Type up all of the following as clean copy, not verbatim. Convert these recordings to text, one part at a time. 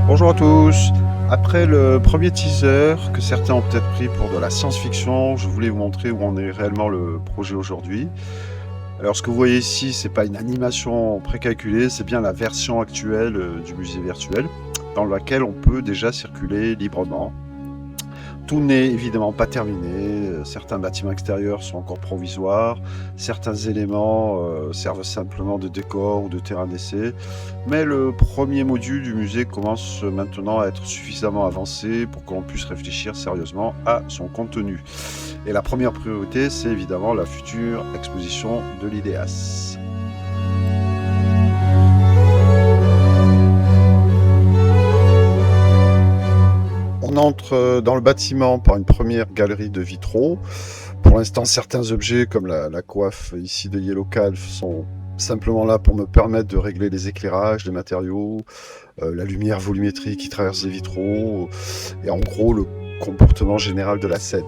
Bonjour à tous. Après le premier teaser que certains ont peut-être pris pour de la science-fiction, je voulais vous montrer où en est réellement le projet aujourd'hui. Alors ce que vous voyez ici, c'est pas une animation précalculée, c'est bien la version actuelle du musée virtuel dans laquelle on peut déjà circuler librement. Tout n'est évidemment pas terminé, certains bâtiments extérieurs sont encore provisoires, certains éléments servent simplement de décor ou de terrain d'essai, mais le premier module du musée commence maintenant à être suffisamment avancé pour qu'on puisse réfléchir sérieusement à son contenu. Et la première priorité, c'est évidemment la future exposition de l'IDEAS. On entre dans le bâtiment par une première galerie de vitraux. Pour l'instant, certains objets, comme la coiffe ici de Yellow Calf, sont simplement là pour me permettre de régler les éclairages, les matériaux, la lumière volumétrique qui traverse les vitraux, et en gros le comportement général de la scène.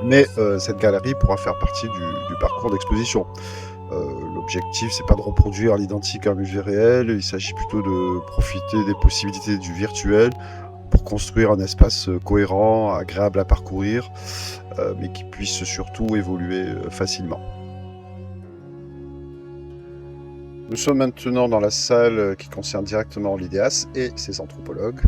Mais cette galerie pourra faire partie du parcours d'exposition. L'objectif, c'est pas de reproduire à l'identique un musée réel, il s'agit plutôt de profiter des possibilités du virtuel pour construire un espace cohérent, agréable à parcourir, mais qui puisse surtout évoluer facilement. Nous sommes maintenant dans la salle qui concerne directement l'IDEAS et ses anthropologues.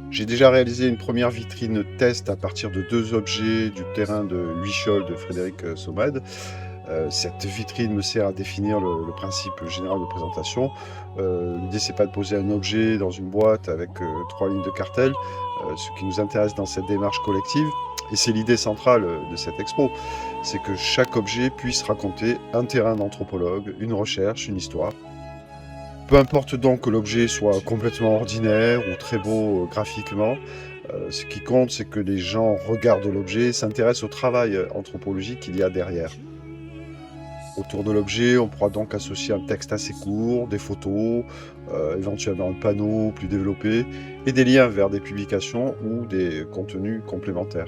J'ai déjà réalisé une première vitrine test à partir de 2 objets du terrain de Huichol de Frédéric Sommade. Cette vitrine me sert à définir le principe général de présentation. L'idée, c'est pas de poser un objet dans une boîte avec 3 lignes de cartel. Ce qui nous intéresse dans cette démarche collective, et c'est l'idée centrale de cette expo, c'est que chaque objet puisse raconter un terrain d'anthropologue, une recherche, une histoire. Peu importe donc que l'objet soit complètement ordinaire ou très beau graphiquement, ce qui compte, c'est que les gens regardent l'objet et s'intéressent au travail anthropologique qu'il y a derrière. Autour de l'objet, on pourra donc associer un texte assez court, des photos, éventuellement un panneau plus développé, et des liens vers des publications ou des contenus complémentaires.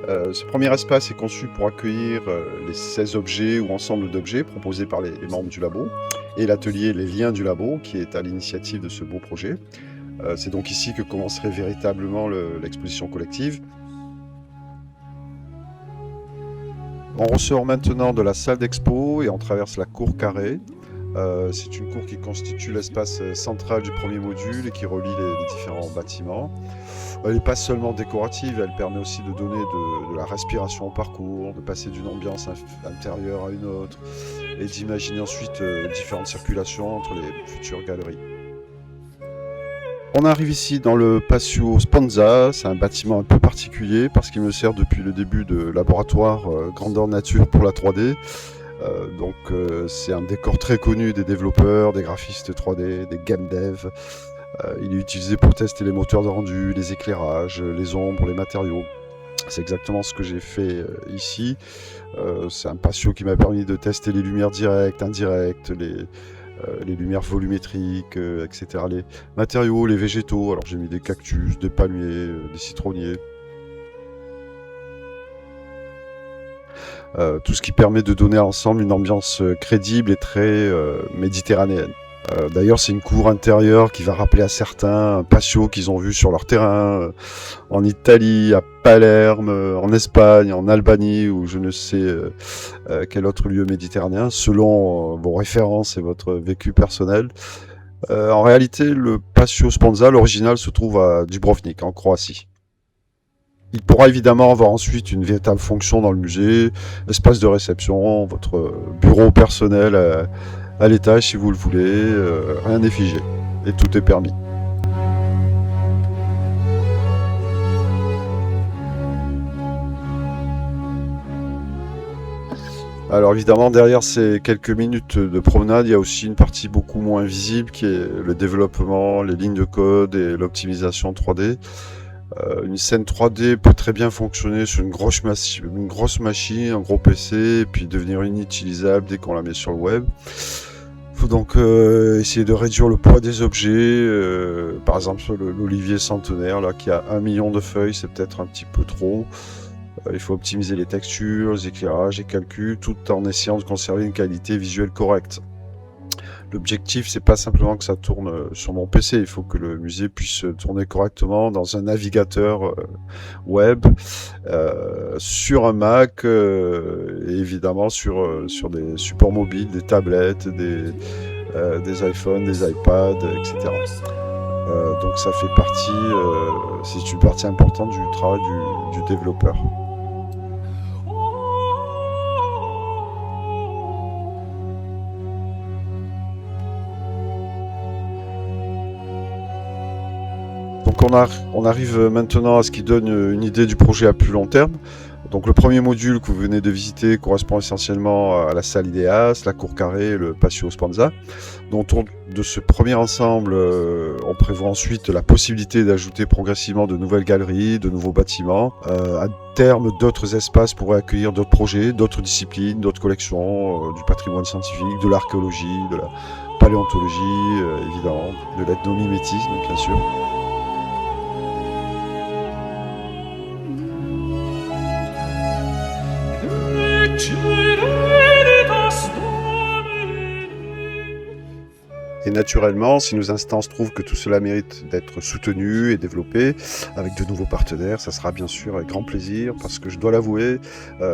Ce premier espace est conçu pour accueillir les 16 objets ou ensembles d'objets proposés par les membres du labo, et l'atelier Les Liens du Labo, qui est à l'initiative de ce beau projet. C'est donc ici que commencerait véritablement l'exposition collective. On ressort maintenant de la salle d'expo et on traverse la cour carrée. C'est une cour qui constitue l'espace central du premier module et qui relie les différents bâtiments. Elle n'est pas seulement décorative, elle permet aussi de donner de la respiration au parcours, de passer d'une ambiance intérieure à une autre et d'imaginer ensuite différentes circulations entre les futures galeries. On arrive ici dans le Patio Sponza, c'est un bâtiment un peu particulier parce qu'il me sert depuis le début de laboratoire grandeur nature pour la 3D. C'est un décor très connu des développeurs, des graphistes 3D, des game devs. Il est utilisé pour tester les moteurs de rendu, les éclairages, les ombres, les matériaux. C'est exactement ce que j'ai fait ici. C'est un patio qui m'a permis de tester les lumières directes, indirectes, les lumières volumétriques, etc. Les matériaux, les végétaux. Alors j'ai mis des cactus, des palmiers, des citronniers. Tout ce qui permet de donner à l'ensemble une ambiance crédible et très méditerranéenne. D'ailleurs, c'est une cour intérieure qui va rappeler à certains un patio qu'ils ont vu sur leur terrain en Italie, à Palerme, en Espagne, en Albanie ou je ne sais quel autre lieu méditerranéen, selon vos références et votre vécu personnel. En réalité, le patio Sponza, l'original, se trouve à Dubrovnik, en Croatie. Il pourra évidemment avoir ensuite une véritable fonction dans le musée, espace de réception, votre bureau personnel à l'étage si vous le voulez, rien n'est figé et tout est permis. Alors évidemment, derrière ces quelques minutes de promenade, il y a aussi une partie beaucoup moins visible qui est le développement, les lignes de code et l'optimisation 3D. Une scène 3D peut très bien fonctionner sur une grosse machine, un gros PC, et puis devenir inutilisable dès qu'on la met sur le web. Il faut donc essayer de réduire le poids des objets. Par exemple, l'olivier centenaire là, qui a 1 million de feuilles, c'est peut-être un petit peu trop. Il faut optimiser les textures, les éclairages, les calculs, tout en essayant de conserver une qualité visuelle correcte. L'objectif, c'est pas simplement que ça tourne sur mon PC, il faut que le musée puisse tourner correctement dans un navigateur web, sur un Mac, et évidemment sur des supports mobiles, des tablettes, des iPhones, des iPads, etc. Donc ça fait partie, c'est une partie importante du travail du développeur. Donc on arrive maintenant à ce qui donne une idée du projet à plus long terme. Donc le premier module que vous venez de visiter correspond essentiellement à la salle IDEAS, la cour carrée, le patio Spanza. Donc autour de ce premier ensemble, on prévoit ensuite la possibilité d'ajouter progressivement de nouvelles galeries, de nouveaux bâtiments. À terme, d'autres espaces pourraient accueillir d'autres projets, d'autres disciplines, d'autres collections, du patrimoine scientifique, de l'archéologie, de la paléontologie, évidemment, de l'ethnomimétisme, bien sûr. Et naturellement, si nos instances trouvent que tout cela mérite d'être soutenu et développé avec de nouveaux partenaires, ça sera bien sûr avec grand plaisir, parce que je dois l'avouer,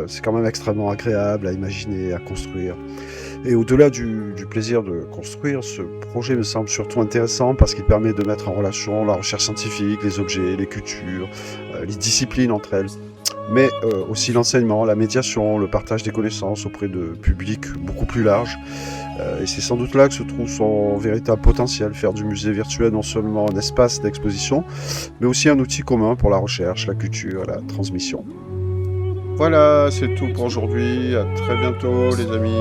c'est quand même extrêmement agréable à imaginer, à construire. Et au-delà du plaisir de construire, ce projet me semble surtout intéressant parce qu'il permet de mettre en relation la recherche scientifique, les objets, les cultures, les disciplines entre elles, mais aussi l'enseignement, la médiation, le partage des connaissances auprès de publics beaucoup plus larges. Et c'est sans doute là que se trouve son véritable potentiel, faire du musée virtuel non seulement un espace d'exposition, mais aussi un outil commun pour la recherche, la culture, la transmission. Voilà, c'est tout pour aujourd'hui. À très bientôt, les amis.